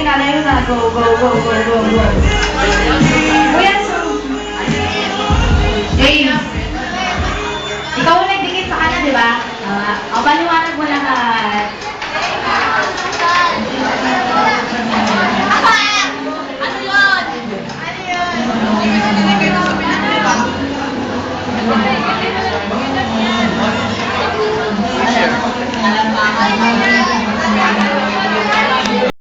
na, layo na. Go, go, go, go, go, go. Kuya, so... James. Ikaw ang nagdikit sa kanya, di ba? O, paliwanag mo lahat. Ano yun?